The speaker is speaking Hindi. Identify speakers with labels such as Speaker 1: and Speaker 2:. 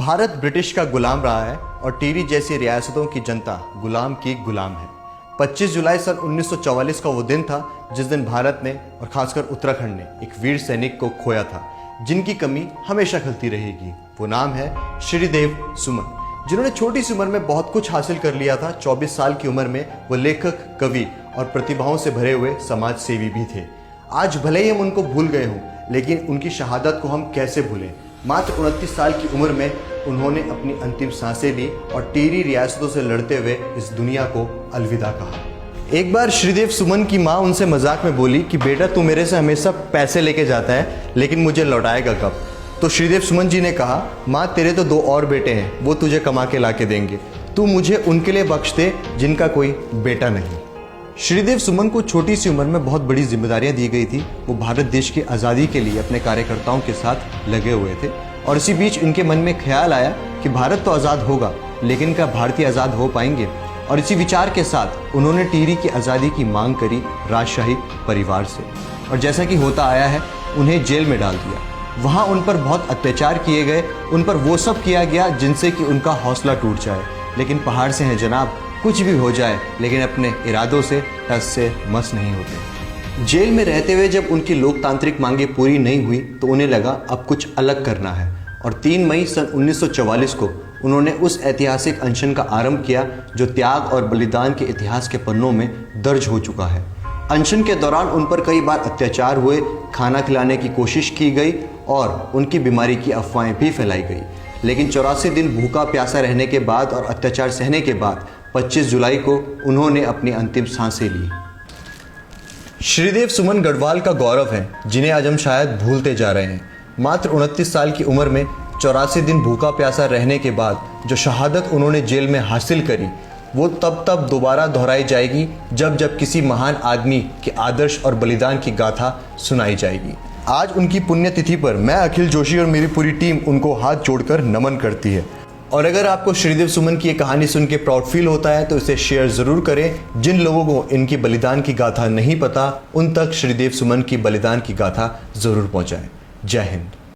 Speaker 1: भारत ब्रिटिश का गुलाम रहा है और टिहरी जैसी रियासतों की जनता गुलाम की गुलाम है। 25 जुलाई सन 1944 का वो दिन था जिस दिन भारत ने और खासकर उत्तराखंड ने एक वीर सैनिक को खोया था, जिनकी कमी हमेशा खलती रहेगी। वो नाम है श्रीदेव सुमन, जिन्होंने छोटी सी उम्र में बहुत कुछ हासिल कर लिया था। 24 साल की उम्र में वो लेखक, कवि और प्रतिभाओं से भरे हुए समाज सेवी भी थे। आज भले ही हम उनको भूल गए हों, लेकिन उनकी शहादत को हम कैसे भूलें। मात्र 29 साल की उम्र में उन्होंने अपनी अंतिम सांसें ली और टिहरी रियासतों से लड़ते हुए इस दुनिया को अलविदा कहा। एक बार श्रीदेव सुमन की माँ उनसे मजाक में बोली कि बेटा तू मेरे से हमेशा पैसे लेके जाता है, लेकिन मुझे लौटाएगा कब? तो श्रीदेव सुमन जी ने कहा, माँ तेरे तो 2 और बेटे हैं, वो तुझे कमा के ला के देंगे, तू मुझे उनके लिए बख्श दे जिनका कोई बेटा नहीं। श्रीदेव सुमन को छोटी सी उम्र में बहुत बड़ी जिम्मेदारियां दी गई थी। वो भारत देश की आज़ादी के लिए अपने कार्यकर्ताओं के साथ लगे हुए थे और इसी बीच उनके मन में ख्याल आया कि भारत तो आज़ाद होगा, लेकिन क्या भारतीय आज़ाद हो पाएंगे? और इसी विचार के साथ उन्होंने टिहरी की आज़ादी की मांग करी राजशाही परिवार से, और जैसा कि होता आया है उन्हें जेल में डाल दिया। वहाँ उन पर बहुत अत्याचार किए गए, उन पर वो सब किया गया जिनसे कि उनका हौसला टूट जाए। लेकिन पहाड़ से हैं जनाब, कुछ भी हो जाए लेकिन अपने इरादों से टस से मस नहीं होते। जेल में रहते हुए जब उनकी लोकतांत्रिक मांगें पूरी नहीं हुई तो उन्हें लगा अब कुछ अलग करना है, और 3 मई सन 1944 को उन्होंने उस ऐतिहासिक अनशन का आरंभ किया जो त्याग और बलिदान के इतिहास के पन्नों में दर्ज हो चुका है। अनशन के दौरान उन पर कई बार अत्याचार हुए, खाना खिलाने की कोशिश की गई और उनकी बीमारी की अफवाहें भी फैलाई गई। लेकिन 84 दिन भूखा प्यासा रहने के बाद और अत्याचार सहने के बाद 25 जुलाई को उन्होंने अपनी अंतिम सांसें ली। श्रीदेव सुमन गढ़वाल का गौरव है, जिन्हें आज हम शायद भूलते जा रहे हैं। मात्र 29 साल की उम्र में 84 दिन भूखा प्यासा रहने के बाद जो शहादत उन्होंने जेल में हासिल करी, वो तब दोबारा दोहराई जाएगी जब किसी महान आदमी के आदर्श और बलिदान की गाथा सुनाई जाएगी। आज उनकी पुण्यतिथि पर मैं अखिल जोशी और मेरी पूरी टीम उनको हाथ जोड़कर नमन करती है। और अगर आपको श्रीदेव सुमन की ये कहानी सुन के प्राउड फील होता है तो इसे शेयर ज़रूर करें। जिन लोगों को इनकी बलिदान की गाथा नहीं पता, उन तक श्रीदेव सुमन की बलिदान की गाथा ज़रूर पहुंचाएं। जय हिंद।